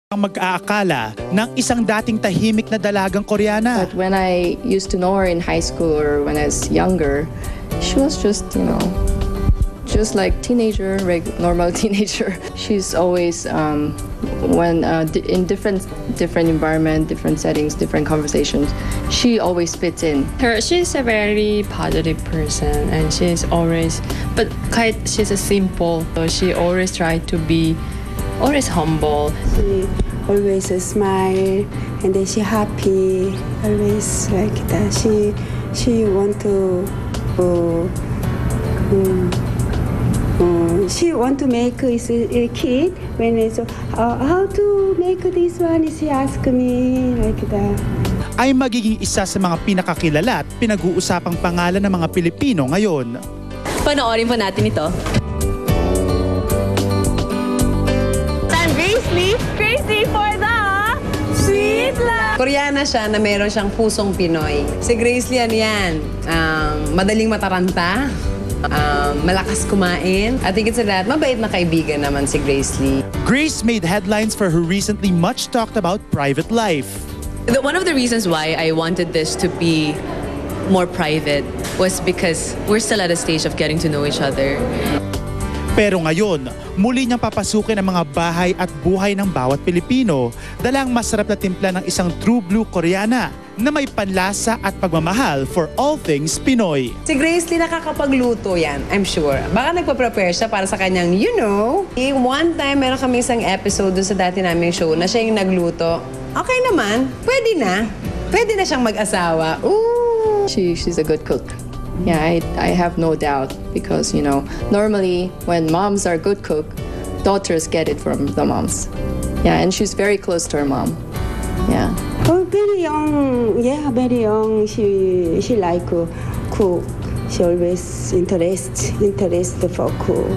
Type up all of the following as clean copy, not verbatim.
ang mag-aakala ng isang dating tahimik na dalagang Koreana. But when I used to know her in high school or when I was younger, she was just, just like teenager, normal teenager. She's always, in different environment, different settings, different conversations, she always fits in. She's a very positive person, and she's always, but she's a simple. So she always tried to be always humble. She always smile and then she happy, always like that. She want to she want to make a kid when it's how to make this one, she ask me like that. Ay magiging isa sa mga pinakakilala at pinag-uusapang pangalan ng mga Pilipino ngayon. Panoorin po natin ito. Gracie for the Sweet Life! Koreana siya na meron siyang pusong Pinoy. Si Grace Lee, madaling mataranta, malakas kumain. I think it's that mabait na kaibigan naman si Grace Lee. Grace made headlines for her recently much talked about private life. One of the reasons why I wanted this to be more private was because we're still at a stage of getting to know each other. Pero ngayon, muli niyang papasukin ang mga bahay at buhay ng bawat Pilipino, dala ang masarap na timpla ng isang true blue Koreana na may panlasa at pagmamahal for all things Pinoy. Si Grace Lee nakakapagluto yan, I'm sure. Baka nagpa-prepare siya para sa kanyang, one time meron kami isang episode dun sa dati naming show na siya yung nagluto. Okay naman, pwede na. Pwede na siyang mag-asawa. Ooh! She's a good cook. Yeah, I have no doubt because, normally when moms are good cook, daughters get it from the moms. Yeah, and she's very close to her mom. Yeah. Oh, very young. Yeah, very young. She like cook. She always interest for cook.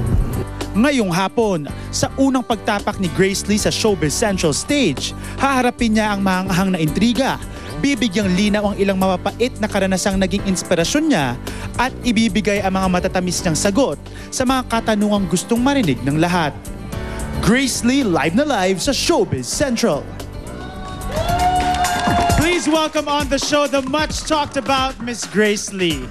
Ngayong hapon, sa unang pagtapak ni Grace Lee sa Showbiz Central Stage, haharapin niya ang maanghang na intriga. Bibigyang linaw ang ilang mapapait na karanasang naging inspirasyon niya at ibibigay ang mga matatamis niyang sagot sa mga katanungang gustong marinig ng lahat. Grace Lee live na live sa Showbiz Central. Please welcome on the show the much talked about Miss Grace Lee.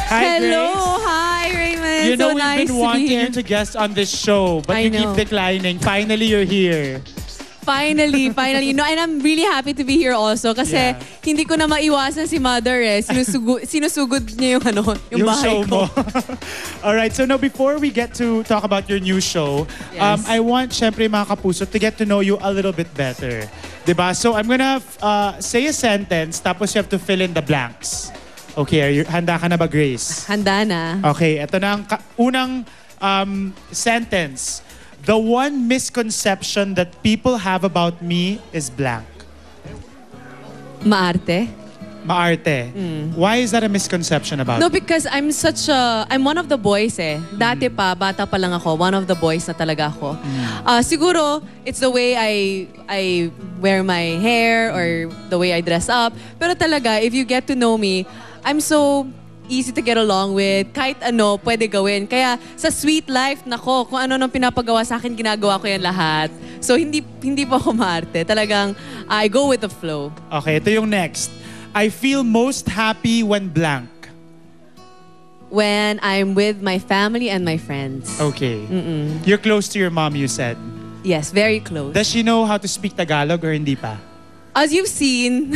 Hi, Hello, Grace. hi Raymond. You know so we've nice been to be wanting here. you to guest on this show, but I you keep know. declining. Finally, you're here. Finally. And I'm really happy to be here also kasi Yeah. hindi ko na maiwasan si Mother sinusugod niya yung bahay show ko. mo. All right, so now before we get to talk about your new show, Yes. I want syempre mga kapuso to get to know you a little bit better. Diba? So I'm gonna say a sentence tapos you have to fill in the blanks. Okay, handa ka na ba, Grace? Handa na. Okay, ito na ang unang sentence. The one misconception that people have about me is blank. Maarte. Maarte. Why is that a misconception about No, me? because I'm one of the boys eh. Dati pa, bata pa lang ako, one of the boys na talaga ako. Siguro, it's the way I wear my hair or the way I dress up. Pero talaga, if you get to know me, I'm so easy to get along with. Kahit ano, pwede gawin. Kaya sa Sweet Life, nako, kung ano nang pinapagawa sa akin, ginagawa ko yan lahat. So, hindi po ako maarte. Talagang, I go with the flow. Okay, ito yung next. I feel most happy when blank. When I'm with my family and my friends. Okay. You're close to your mom, you said. Yes, very close. Does she know how to speak Tagalog or hindi pa? As you've seen,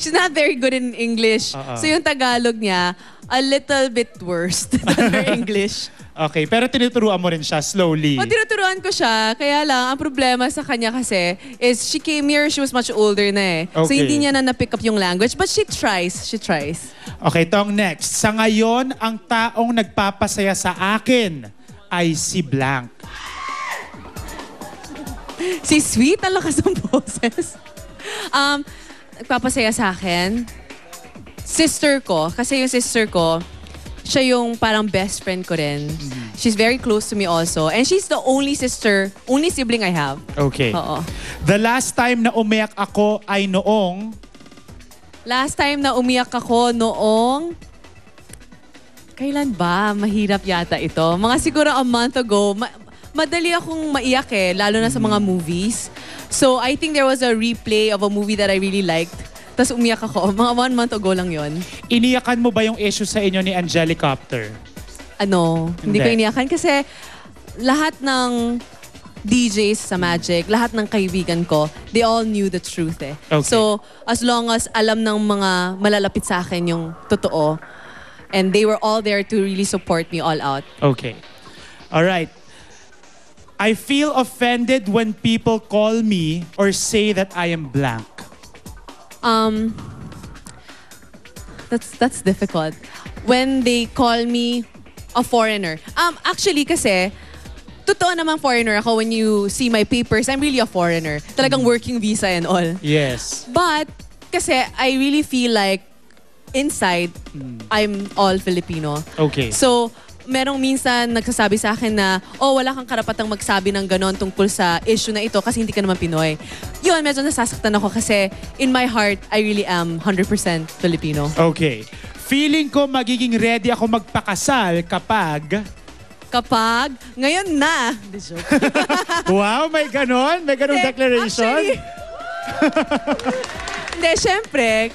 she's not very good in English. So yung Tagalog niya, a little bit worse than her English. Okay, pero tinuturuan mo rin siya slowly. Tinuturuan ko siya. Kaya lang, ang problema sa kanya kasi is she came here, she was much older na eh. So Okay. hindi niya na na-pick up yung language. But she tries. She tries. Okay, itong next. Sa ngayon, ang taong nagpapasaya sa akin ay si blank. Si Sweet, ang lakas ng boses. Nagpapasaya sa akin. Sister ko. Kasi yung sister ko, siya yung parang best friend ko rin. She's very close to me also. And she's the only sibling I have. Okay. Oo. The last time na umiyak ako ay noong... Last time na umiyak ako noong... Kailan ba? Mahirap yata ito. Mga siguro a month ago. madali akong maiyak lalo na sa mga movies. So I think there was a replay of a movie that I really liked. Tapos umiyak ako. Mga 1 month ago lang yon. Iniyakan mo ba yung issue sa inyo ni Angelicopter? Hindi ko iniyakan kasi lahat ng DJs sa Magic, lahat ng kaibigan ko, they all knew the truth Okay. So, as long as alam ng mga malalapit sa akin yung totoo, and they were all there to really support me all out. Okay. All right. I feel offended when people call me or say that I am blank. That's difficult. When they call me a foreigner. Actually kasi, totoo namang foreigner ako. When you see my papers, I'm really a foreigner. Talagang working visa and all. Yes. But, kasi I really feel like inside, I'm all Filipino. Okay. So, merong minsan nagsasabi sa akin na, wala kang karapatang magsabi ng ganon tungkol sa issue na ito kasi hindi ka naman Pinoy. Yun, medyo nasasaktan ako kasi in my heart, I really am 100% Filipino. Okay. Feeling ko magiging ready ako magpakasal kapag... Ngayon na. Wow, may ganon? May ganong declaration? Actually, hindi, syempre,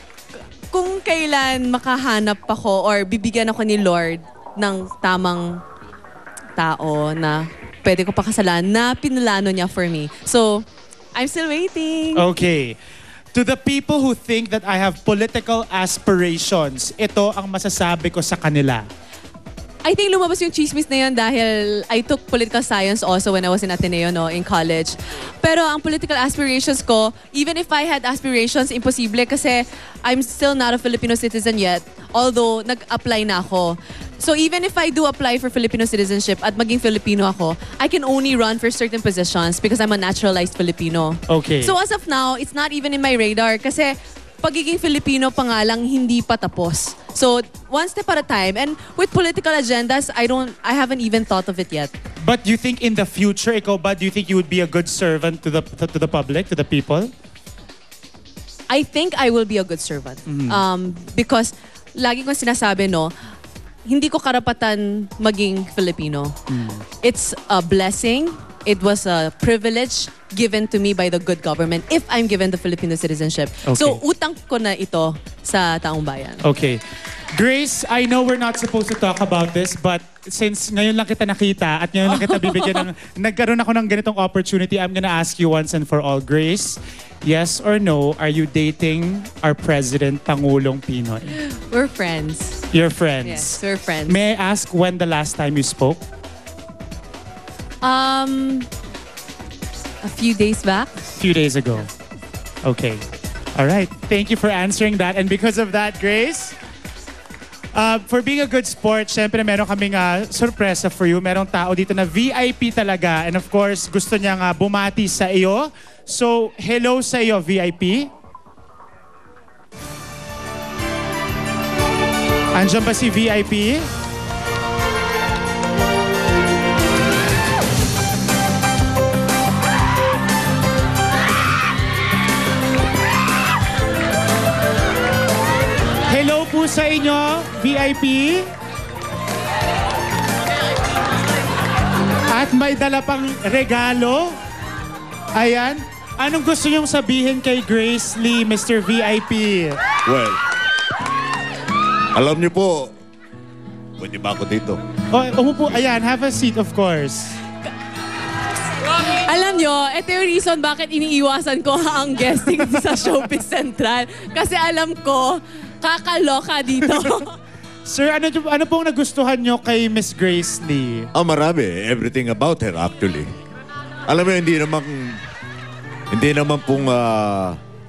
kung kailan makahanap ako or bibigyan ako ni Lord ng tamang tao na pwede ko pakasalan na pinulano niya for me. So, I'm still waiting. Okay. To the people who think that I have political aspirations, ito ang masasabi ko sa kanila. I think lumabas yung chismis na yun dahil I took political science also when I was in Ateneo, in college. Pero ang political aspirations ko, even if I had aspirations, imposible kasi I'm still not a Filipino citizen yet, although nag-apply na ako. So even if I do apply for Filipino citizenship at maging Filipino ako, I can only run for certain positions because I'm a naturalized Filipino. Okay. So as of now, it's not even in my radar kasi pagiging Filipino pa nga lang hindi pa tapos. So one step at a time. And with political agendas, I haven't even thought of it yet. But you think in the future, ikaw ba, do you think you would be a good servant to the public, to the people? I think I will be a good servant. Because lagi kong sinasabi, hindi ko karapatan maging Filipino. It's a blessing. It was a privilege given to me by the good government if I'm given the Filipino citizenship. Okay. So, utang ko na ito sa taong bayan. Okay. Grace, I know we're not supposed to talk about this, but since ngayon lang kita nakita at ngayon lang kita bibigyan ng, nagkaroon ako ng ganitong opportunity, I'm gonna ask you once and for all. Grace, yes or no, are you dating our President, Pangulong Pinoy? We're friends. You're friends? Yes, we're friends. May I ask when the last time you spoke? A few days back. Few days ago. Okay. All right. Thank you for answering that. And because of that, Grace, for being a good sport, syempre meron kaming sorpresa for you. Merong tao dito na VIP talaga. And of course, gusto niya nga bumati sa iyo. So, hello sa iyo, VIP. Andiyan ba si VIP? Hello po sa inyo, VIP. At may dala pang regalo. Ayan. Anong gusto niyong sabihin kay Grace Lee, Mr. VIP? Well, alam niyo po, pwede ba ako dito? Umupo. Ayan, have a seat of course. Alam nyo, ito yung reason bakit iniiwasan ko ang guesting sa Showbiz Central. Kasi alam ko, kakaloka dito. Sir, ano pong nagustuhan nyo kay Miss Grace Lee? Marami. Everything about her actually. Alam mo, hindi naman pong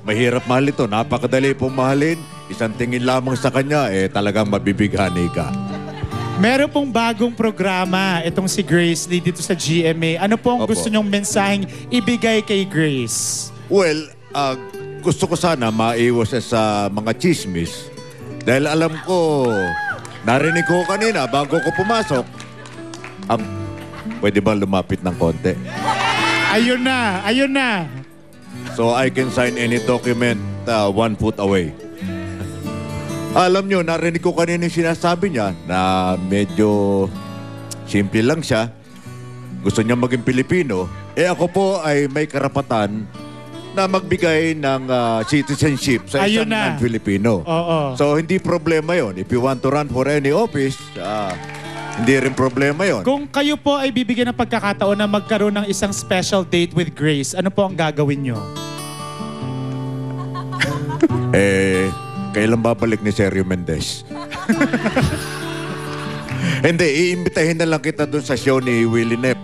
mahirap mahal ito. Napakadali pong mahalin. Isang tingin lamang sa kanya, talagang mabibighani ka. Meron pong bagong programa itong si Grace Lee dito sa GMA. Ano pong Opo. gusto nyong mensaheng ibigay kay Grace? Well, gusto ko sana maiwas sa mga chismis. Dahil alam ko, narinig ko kanina bago ko pumasok, pwede ba lumapit ng konti? Ayun na, ayun na. So I can sign any document 1 foot away. Alam nyo, narinig ko kanina yung sinasabi niya na medyo simple lang siya. gusto niya maging Pilipino, ako po ay may karapatan na magbigay ng citizenship sa Ayun isang na. non-Filipino. Oo. So, hindi problema yon. If you want to run for any office, hindi rin problema yon. Kung kayo po ay bibigyan ng pagkakataon na magkaroon ng isang special date with Grace, ano po ang gagawin nyo? Kailan babalik ni Sergio Mendez? Hindi, iimbitahin na lang kita dun sa show ni Willie Neff.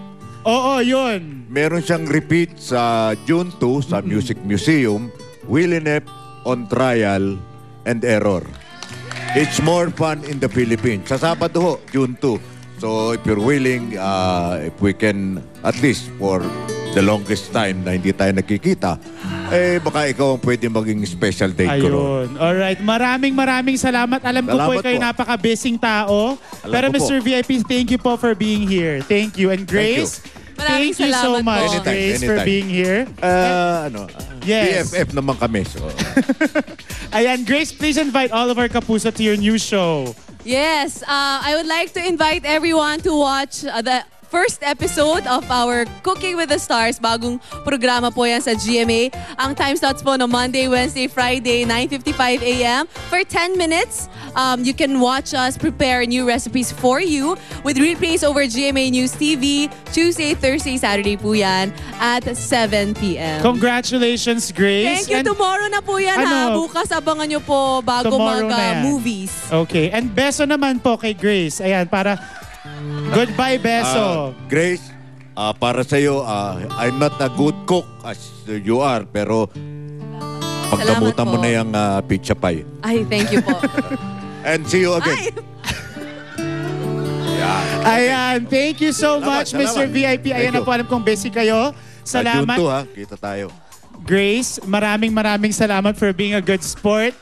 Oo, yun. Meron siyang repeat sa June 2 sa Music Museum, Willie Neff on Trial and Error. It's more fun in the Philippines. Sa Sabado ho, June 2. So if you're willing, if we can at least for the longest time na hindi tayo nakikita, baka ikaw ang pwede maging special date ko ron. Ayun. Alright. Maraming salamat. Alam ko po Salamat kayo po. napaka-busing tao. Alam Pero ko po. Mr. VIP, thank you po for being here. Thank you. And Grace, Maraming thank you so salamat much, po. Grace, for Anytime. being here. Yes. BFF naman kami. So, Ayan, Grace, please invite all of our kapuso to your new show. Yes, I would like to invite everyone to watch the first episode of our Cooking with the Stars. Bagong programa po yan sa GMA. Ang time slots po no Monday, Wednesday, Friday, 9:55 a.m. For 10 minutes, you can watch us prepare new recipes for you with replays over GMA News TV, Tuesday, Thursday, Saturday po yan at 7 p.m. Congratulations, Grace. Thank you. And- Tomorrow na po yan ha. Ano? Bukas abangan nyo po bago Tomorrow na yan. mag-movies. Okay. And beso naman po kay Grace. Ayan, para goodbye, beso. Grace, para sa iyo, I'm not a good cook as you are, pero pagdamutan mo po. na yung pizza pie. Ay, thank you po. And see you again. Ay, Ayan, thank you so much, Mr. Salamat. VIP. Ayan Thank na you. po, alam kong busy kayo. Sa June Salamat. 2 ha, kita tayo. Grace, maraming salamat for being a good sport.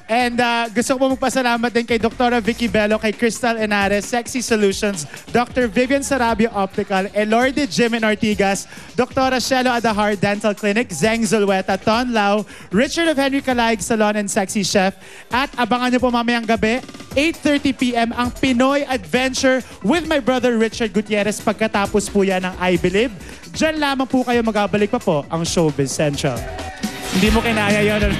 And gusto ko po magpasalamat din kay Dr. Vicky Bello, kay Crystal Henares, Sexy Solutions, Dr. Vivian Sarabia Optical, Elorde Jimin Ortigas, Dr. Shelo Adahar Dental Clinic, Zeng Zulweta, Ton Lau, Richard of Henry Calaig Salon and Sexy Chef. At abangan niyo po mamayang gabi, 8:30 p.m. ang Pinoy Adventure with my brother Richard Gutierrez pagkatapos po yan ng I Believe. Diyan lamang po kayo magabalik pa po ang Showbiz Central. Hindi mo kinaya yun. Ano?